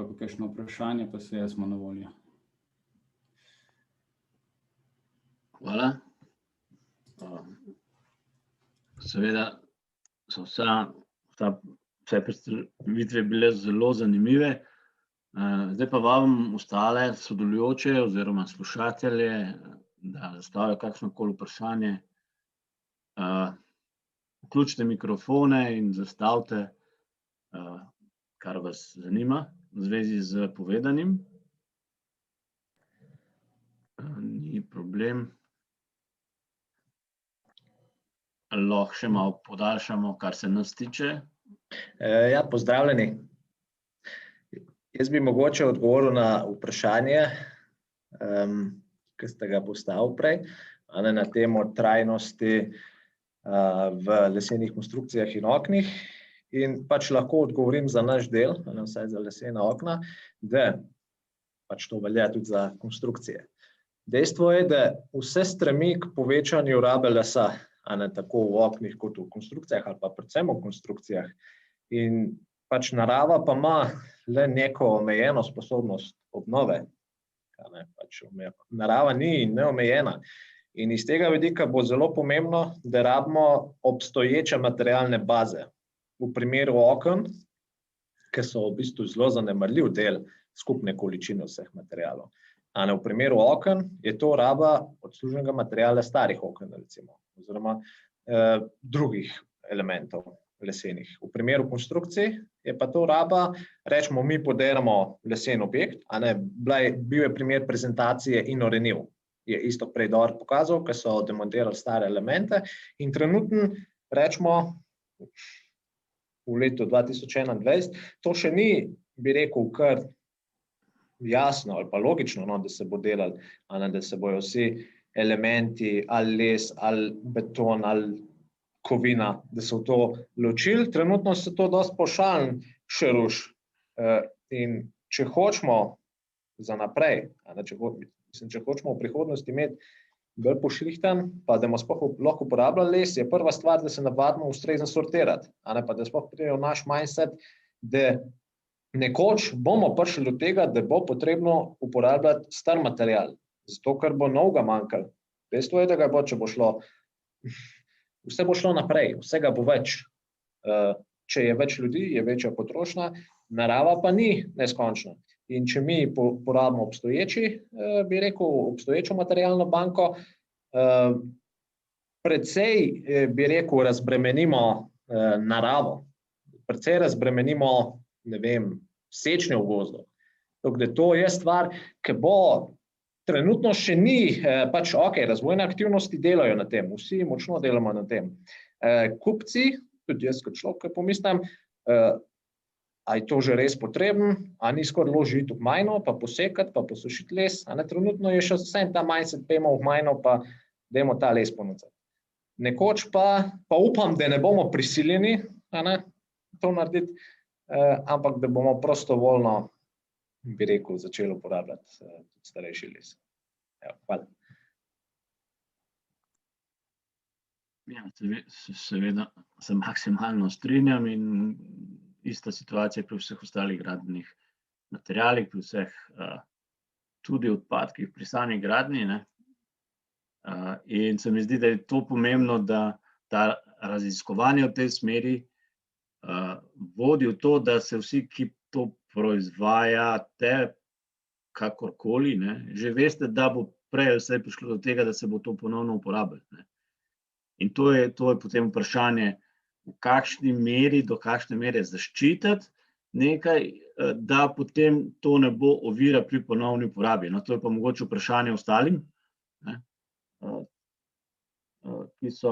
pa kakšno vprašanje, pa se smo na voljo. Hvala. Seveda so vse predstavitve bile zelo zanimive. Zdaj pa vabim ostale sodelujoče oziroma slušatelje, da zastavijo kakšnokoli vprašanje. Vključite mikrofone in zastavite, kar vas zanima v zvezi z povedanim. Ni problem. Lahko še malo podaljšamo, kar se nas tiče. Ja, pozdravljeni. Jaz bi mogoče odgovoril na vprašanje, ki ste ga postavili prej, na temo trajnosti v lesenih konstrukcijah in oknih. In pač lahko odgovorim za naš del, vsaj za lesena okna, da pač to velja tudi za konstrukcije. Dejstvo je, da vse stremi k povečanju rabe lesa, tako v oknih kot v konstrukcijah ali pa predvsem v konstrukcijah. In pač narava pa ima le neko omejeno sposobnost obnove. Pač narava ni neomejena. In iz tega vidika bo zelo pomembno, da rabimo obstoječe materialne baze. V primeru oken, ki so v bistvu zelo zanemarljiv del skupne količine vseh materialov. V primeru oken je to raba odsluženega materiala starih oken, recimo, oziroma drugih elementov lesenih. V primeru konstrukcij je pa to raba, rečemo, mi podiramo lesen objekt, bil je primer prezentacije Inoreniv, je isto prej dobro pokazal, ker so demontirali stare elemente in trenutno, rečemo, v letu 2021, to še ni, bi rekel, kar jasno ali pa logično, da se bo delalo, da se bojo vsi elementi, ali les, ali beton, ali kovina, da so to ločili. Trenutno se to dosti pavšalno še ruši. In če hočemo za naprej, če hočemo v prihodnosti imeti bolj pošlihtan, pa da bomo sploh lahko uporabljali les, je prva stvar, da se navadimo ustrezno sortirati, pa da sploh pride v naš mindset, da nekoč bomo prišli do tega, da bo potrebno uporabljati star material, zato ker bo novega manjkalo. Dejstvo je, da ga bo, če bo šlo, vse bo šlo naprej, vsega bo več. Če je več ljudi, je večja potrošnja, narava pa ni neskončna. In če mi porabimo obstoječo materialno banko, precej, bi rekel, razbremenimo naravo, precej razbremenimo, ne vem, sečnjo v gozdu. Tako da to je stvar, ki bo trenutno še ni, pač razvojne aktivnosti delajo na tem, vsi močno delamo na tem. Kupci, tudi jaz kot človek pomislim, a je to že res potreben, a ni skoraj ložiti v gmajno, pa posekati, pa posušiti les, trenutno je še vse ta mindset, pejmo v gmajno, pa dajmo ta les ponuditi. Nekoč pa upam, da ne bomo prisiljeni to narediti, ampak da bomo prostovoljno, bi rekel, začeli uporabljati starejši les. Hvala. Ja, seveda se maksimalno strinjam in ista situacija pri vseh ostalih gradbenih materialih, pri vseh tudi odpadkih pri sami gradnji. In se mi zdi, da je to pomembno, da ta raziskovanje v tej smeri vodi v to, da se vsi, ki to proizvajate, kakorkoli, že veste, da bo prej ali slej prišlo do tega, da se bo to ponovno uporabljalo. In to je potem vprašanje, v kakšni meri, do kakšne mere zaščititi nekaj, da potem to ne bo ovira pri ponovni uporabi. To je pa mogoče vprašanje ostalim, ki so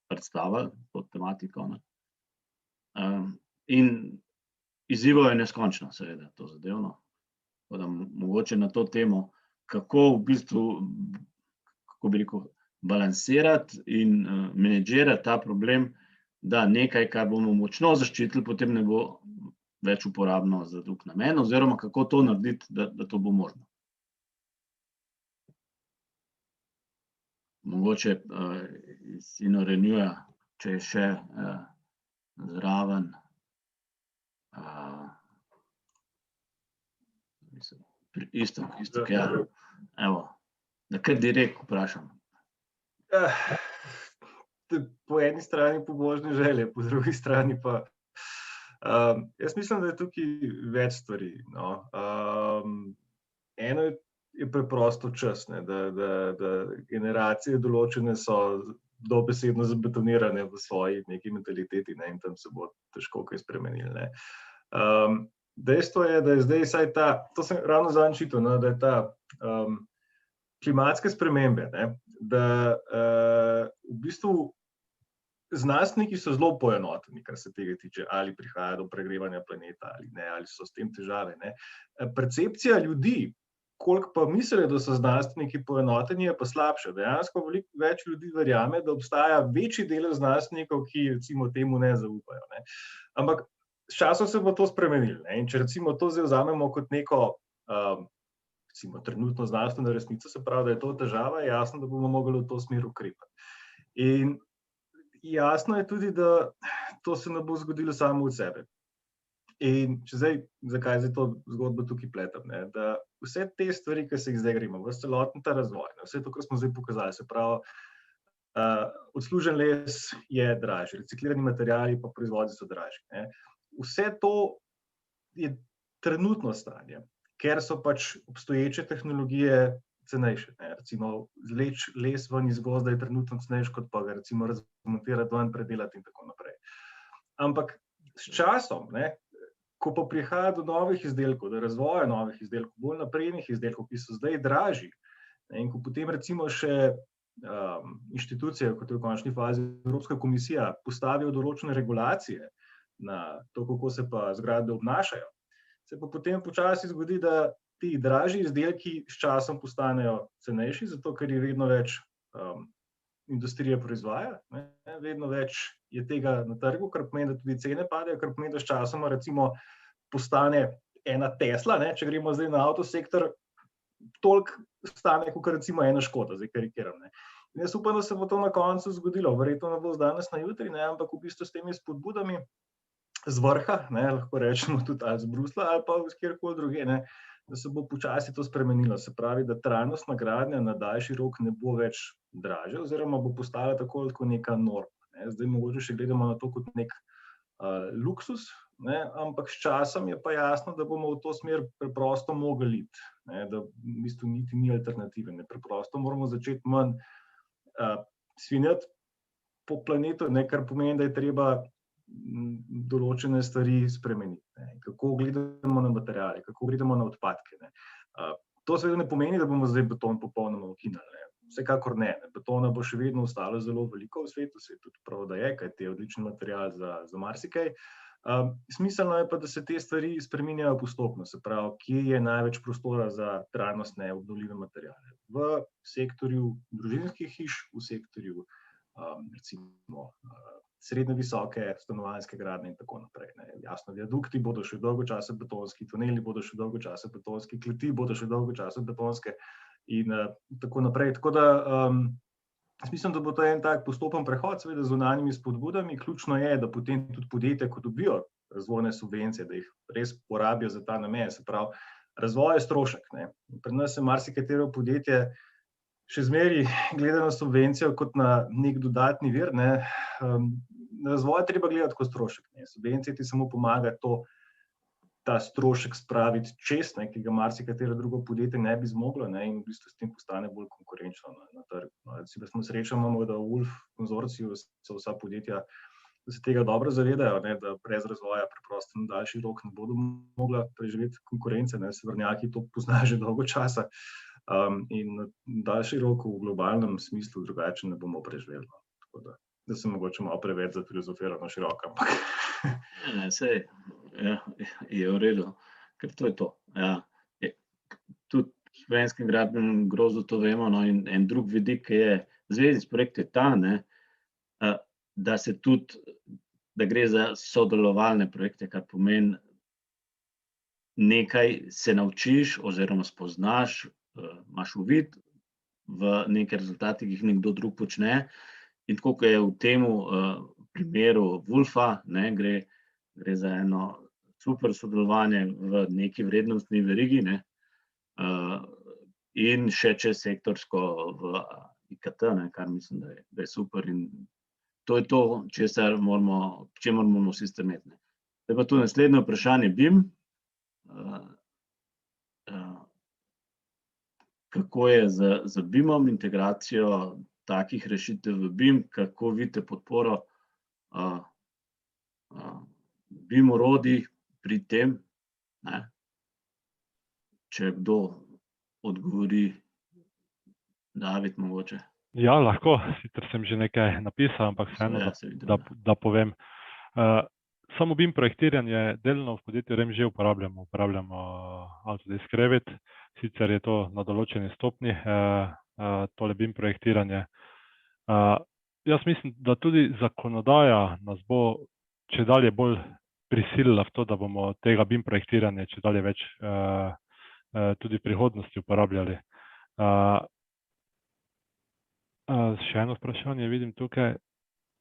predstavili to tematiko. In izzivov je neskončno, seveda, to zadevno. Tako da mogoče na to temo, kako v bistvu, kako bi rekel, balansirati in menedžirati ta problem, da nekaj, kar bomo močno zaščitili, potem ne bo več uporabno za drug namen, oziroma kako to narediti, da to bo možno. Mogoče iz Inorenjuja, če je še zraven. Mislim, isto, ja. Evo, da kar direkt vprašam. Po eni strani pobožne želje, po drugi strani pa jaz mislim, da je tukaj več stvari. No. Eno je preprosto čas, ne, da generacije določene so dobesedno zabetonirane v svoji neki mentaliteti, ne, in tam se bo težko kaj spremenili. Ne. Dejstvo je, da je zdaj vsaj to sem ravno zadnjič čital, no, da je ta klimatske spremembe, ne, da v bistvu znanstveniki so zelo poenoteni, kar se tega tiče, ali prihaja do pregrevanja planeta ali ne, ali so s tem težave. Ne. Percepcija ljudi, koliko pa mislijo, da so znanstveniki poenoteni, je pa slabša. Dejansko veliko več ljudi verjame, da obstaja večji delež znanstvenikov, ki recimo temu ne zaupajo. Ne. Ampak s časom se bo to spremenilo. Ne. In če recimo to zdaj vzamemo kot neko recimo trenutno znanstveno resnico, se pravi, da je to težava, je jasno, da bomo mogli v to smer ukrepati. In jasno je tudi, da to se ne bo zgodilo samo od sebe. In zakaj zdaj to zgodbo tukaj pletam, ne? Da vse te stvari, ki se jih zdaj gremo, v celoten ta razvoj, ne? Vse to, kar smo zdaj pokazali, se pravi, odslužen les je dražji, reciklirani materiali pa proizvodi so dražji. Ne? Vse to je trenutno stanje, ker so pač obstoječe tehnologije cenejše. Ne? Recimo, zleč les ven iz gozda je trenutno cenejši, kot pa ga recimo razmontirati ven, predelati in tako naprej. Ampak s časom, ne, ko pa prihaja do novih izdelkov, do razvoja novih izdelkov, bolj naprednih izdelkov, ki so zdaj dražji, ne, in ko potem recimo še inštitucije, kot je v končni fazi Evropska komisija, postavijo določene regulacije na to, kako se pa zgradbe obnašajo, se pa potem počasi zgodi, da ti dražji izdelki s časom postanejo cenejši, zato ker je vedno več industrija proizvaja, ne, vedno več je tega na trgu, kar pomeni, da tudi cene padejo, kar pomeni, da s časoma recimo postane ena Tesla, ne, če gremo zdaj na avtosektor, toliko stane, kot recimo ena Škoda, zdaj karikiram. Ne. In jaz upam, da se bo to na koncu zgodilo, verjetno ne bo z danes na jutri, ne, ampak v bistvu s temi spodbudami z vrha, ne, lahko rečemo tudi ali z Bruslja ali pa kjerkoli drugje, ne, da se bo počasi to spremenilo. Se pravi, da trajnostna gradnja na daljši rok ne bo več dražja oziroma bo postala tako ali tako neka norma. Ne. Zdaj mogoče še gledamo na to kot nek luksus, ne, ampak s časom je pa jasno, da bomo v to smer preprosto mogli iti, ne, da v bistvu niti ni alternative. Ne. Preprosto moramo začeti manj svinjati po planetu, ne, kar pomeni, da je treba določene stvari spremeniti. Ne. Kako gledamo na materiale, kako gledamo na odpadke. Ne. To seveda ne pomeni, da bomo zdaj beton popolnoma ukinili. Ne. Vsekakor ne. Betona bo še vedno ostalo zelo veliko v svetu, se tudi prav, da je, kajti je odličen material za marsikaj. Smiselno je pa, da se te stvari spreminjajo postopno, se pravi, kje je največ prostora za trajnostne obnovljive materiale. V sektorju družinskih hiš, v sektorju recimo srednje visoke stanovanjske gradnje in tako naprej. Ne. Jasno, viadukti bodo še dolgo časa betonski, tuneli bodo še dolgo časa betonski, kleti bodo še dolgo časa betonske in tako naprej. Tako da mislim, da bo to en tak postopen prehod, seveda z zunanjimi spodbudami. Ključno je, da potem tudi podjetja, ko dobijo razvojne subvencije, da jih res porabijo za ta namen. Se pravi, razvoj je strošek. Ne. Pri nas se marsikatero podjetje še zmeraj gleda na subvencijo kot na nek dodatni vir. Ne. Razvoj treba gledati kot strošek. Ne. Subvencije ti samo pomaga ta strošek spraviti čez, ne, ki ga marsikatero drugo podjetje ne bi zmoglo, ne, in v bistvu s tem postane bolj konkurenčno na trgu. No, recimo smo srečni, da v Wolf konzorciju so vsa podjetja, da se tega dobro zavedajo, ne, da brez razvoja preprosto na daljši rok ne bodo mogla preživeti konkurence, ne, severnjaki to poznajo že dolgo časa. In na daljši rok v globalnem smislu drugače ne bomo preživeli. Tako da sem mogoče malo preveč zafilozofiral na široko, ampak Ne, sej, ja, je v redu, ker to je to. Ja. Tudi v slovenskem gradbenem grozdu to vemo, no, in en drug vidik je v zvezi s projekti ta, ne, da se tudi, da gre za sodelovalne projekte, kar pomeni, nekaj se naučiš oziroma spoznaš, imaš uvid v neke rezultate, ki jih nekdo drug počne, in tako, kot je v tem primeru Wolfa, ne, gre za eno super sodelovanje v neki vrednostni verigi, ne, in še čez sektorsko v IKT, kar mislim, da je super in to je to, k čemur moramo vsi stremeti. Zdaj pa tu naslednje vprašanje BIM. Kako je z BIM-om, integracijo takih rešitev v BIM, kako vidite podporo BIM orodij pri tem? Če kdo odgovori, David mogoče. Ja, lahko, sicer sem že nekaj napisal, ampak vseeno, da povem. Samo BIM projektiranje delno v podjetju REM že uporabljamo Autodesk Revit, sicer je to na določeni stopni, tole BIM projektiranje. Jaz mislim, da tudi zakonodaja nas bo čedalje bolj prisilila v to, da bomo tega BIM projektiranja čedalje več tudi v prihodnosti uporabljali. Še eno vprašanje vidim tukaj.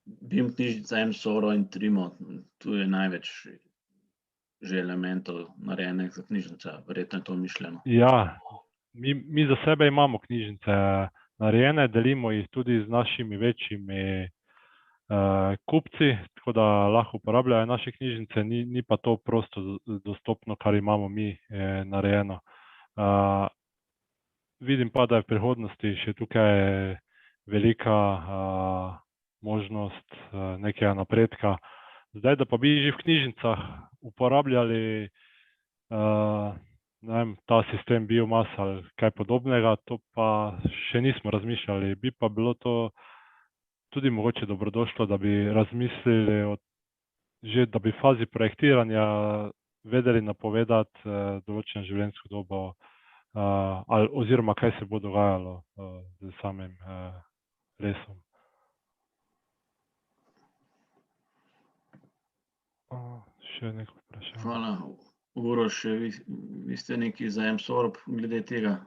BIM knjižnica MSORO in Trimo, tu je največ že elementov narejenih za knjižnice, verjetno je to mišljeno. Ja, mi za sebe imamo knjižnice narejene, delimo jih tudi z našimi večjimi kupci, tako da lahko uporabljajo naše knjižnice, ni pa to prosto dostopno, kar imamo mi narejeno. Vidim pa, da je v prihodnosti še tukaj velika možnost nekega napredka. Zdaj, da pa bi že v knjižnicah uporabljali ta sistem biomasa ali kaj podobnega, to pa še nismo razmišljali. Bi pa bilo to tudi mogoče dobrodošlo, da bi razmislili, že da bi v fazi projektiranja vedeli napovedati določeno življenjsko dobo oziroma kaj se bo dogajalo z samim lesom. Še neko vprašanje. Hvala. Uroš, vi ste nekaj za MSORO glede tega?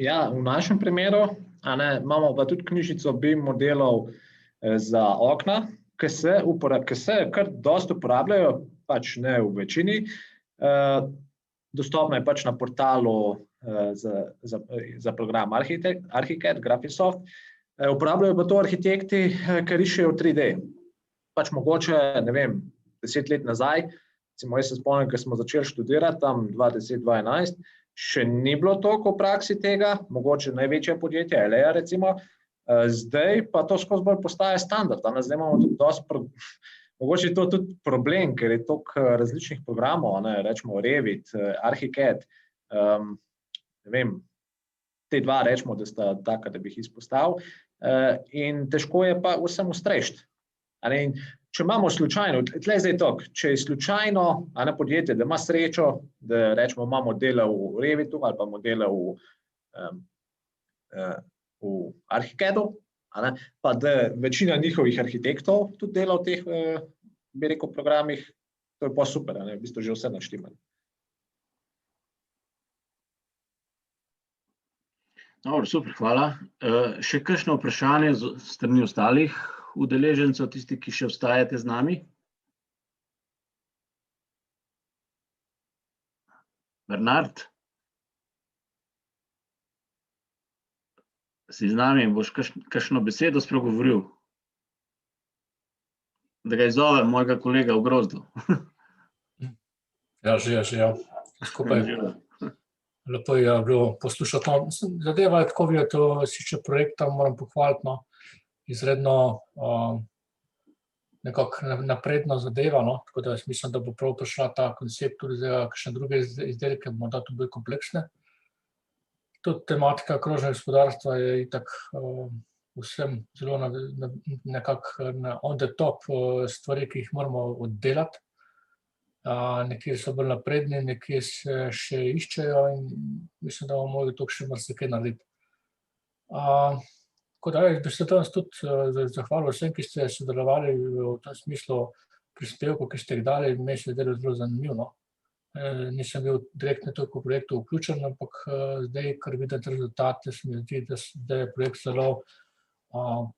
Ja, v našem primeru imamo pa tudi knjižnico BIM modelov za okna, ki se kar dosti uporabljajo, pač ne v večini. Dostopna je pač na portalu za program Archicad, Graphisoft. Uporabljajo pa to arhitekti, ki rišejo 3D. Pač mogoče, ne vem, 10 let nazaj, recimo jaz se spomnim, ko smo začeli študirati, tam 2010-2011, še ni bilo toliko v praksi tega, mogoče največje podjetje, Elea recimo, zdaj pa to skozi bolj postaja standard. Zdaj imamo tudi dosti, mogoče je to tudi problem, ker je toliko različnih programov, rečemo Revit, Archicad, ne vem, te dva rečemo, da sta taka, da bi jih izpostavil, in težko je pa vsem ustrešiti. Če imamo slučajno, tle zdaj tako, če je slučajno podjetje, da ima srečo, da rečemo imamo dela v Revitu ali pa modele v Archicadu, pa da večina njihovih arhitektov tudi dela v teh, bi rekel, programih, to je pa super, v bistvu že vse naštimali. Dobro, super, hvala. Še kakšno vprašanje s strani ostalih udeležencev, tisti, ki še ostajate z nami? Bernard? Si z nami in boš kakšno besedo spregovoril? Da ga izzovem, mojega kolega v Grozdu. Ja, že. Skupaj. Lepo je bilo poslušati. Zadeva je tako, to siče projekta, moram pohvaliti, izredno nekako napredna zadeva, tako da jaz mislim, da bo prav prišla ta koncept tudi za kakšne druge izdelke, morda tudi bolj kompleksne. Tudi tematika krožnega gospodarstva je itak vsem zelo nekako on the top stvari, ki jih moramo oddelati. Nekje so bolj napredni, nekje se še iščejo in mislim, da bomo mogli tukaj še marsikaj narediti. Tako da bi se danes tudi zahvalil vsem, ki ste sodelovali v tem smislu prispevkov, ki ste jih dali, meni se je zdelo zelo zanimivo. Nisem bil direktno toliko v projektu vključen, ampak zdaj, kar vidim rezultate, se mi zdi, da je projekt zelo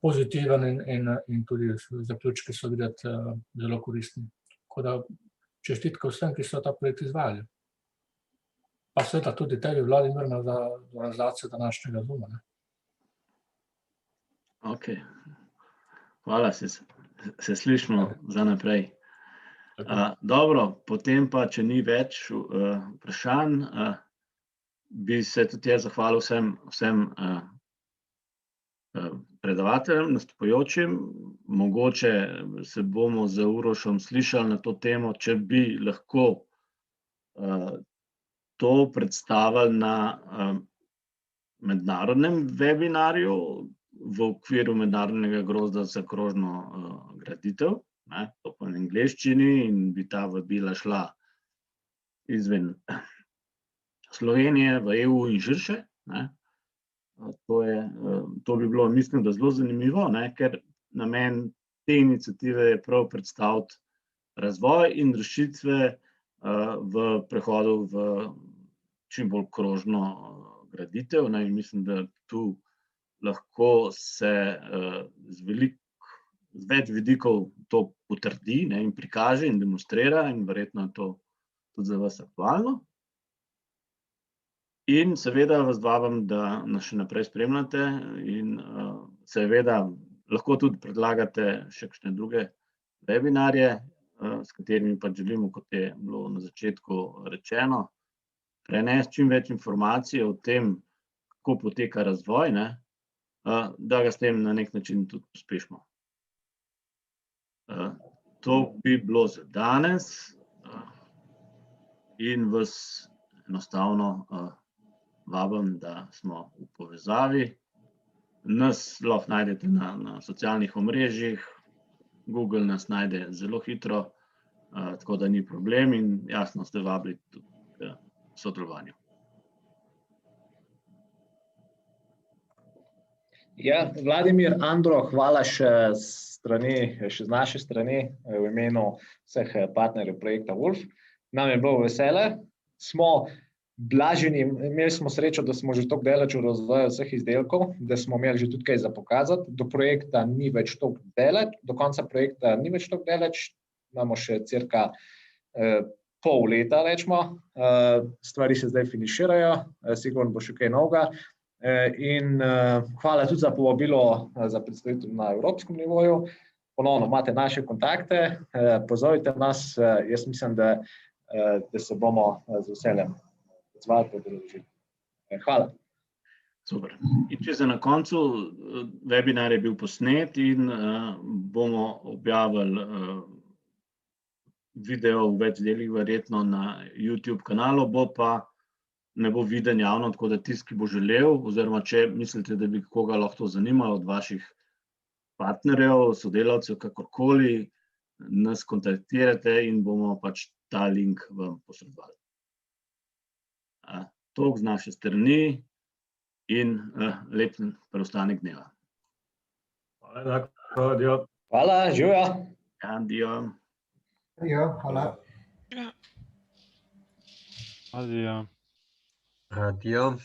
pozitiven in tudi zaključki so videti zelo koristni. Tako da čestitke vsem, ki so ta projekt izvajali. Pa seveda tudi tebi, Vladimir, za organizacijo današnjega Zooma, ne. Ok. Hvala, se slišimo za naprej. Dobro, potem pa, če ni več vprašanj, bi se tudi jaz zahvalil vsem predavateljem, nastopajočim. Mogoče se bomo z Urošem slišali na to temo, če bi lahko to predstavili na mednarodnem webinarju v okviru Mednarodnega grozda za krožno graditev, to pa v angleščini, in bi ta vabila šla izven Slovenije, v EU in širše. To bi bilo, mislim, da zelo zanimivo, ker namen te iniciative je prav predstaviti razvoj in rešitve v prehodu v čim bolj krožno graditev. In mislim, da tu lahko se z več vidikov to potrdi in prikaže in demonstrira, in verjetno je to tudi za vas aktualno. In seveda vas vabim, da nas še naprej spremljate in seveda lahko tudi predlagate še kakšne druge webinarje, s katerimi pa želimo, kot je bilo na začetku rečeno, prenesti čim več informacij o tem, kako poteka razvoj, da ga s tem na nek način tudi pospešimo. To bi bilo za danes in vas enostavno vabim, da smo v povezavi. Nas lahko najdete na socialnih omrežjih, Google nas najde zelo hitro, tako da ni problem, in jasno ste vabili tudi k sodelovanju. Ja, Vladimir, Andro, hvala še z naše strani v imenu vseh partnerjev projekta Wolf. Nam je bilo vesele. Imeli smo srečo, da smo že toliko daleč v razvoju vseh izdelkov, da smo imeli že tudi kaj za pokazati. Do projekta ni več toliko daleč, do konca projekta ni več toliko daleč, imamo še cirka pol leta, rečemo. Stvari se zdaj finiširajo, sigurno bo še kaj novega. In hvala tudi za povabilo za predstavitev na evropskem nivoju. Ponovno imate naše kontakte, pozovite nas, jaz mislim, da se bomo z veseljem odzvali, podeležili. Hvala. Super. In če se na koncu, webinar je bil posnet in bomo objavili video v več delih, verjetno na YouTube kanalu, ne bo viden javno, tako da tisti, ki bo želel, oziroma če mislite, da bi koga lahko to zanimalo od vaših partnerjev, sodelavcev, kakorkoli, nas kontaktirate in bomo pač ta link vam posredovali. Toliko z naše strani in lep preostanek dneva. Hvala, enako, adijo. Hvala, živjo. Adijo. Adijo, hvala. Adijo. Adijo.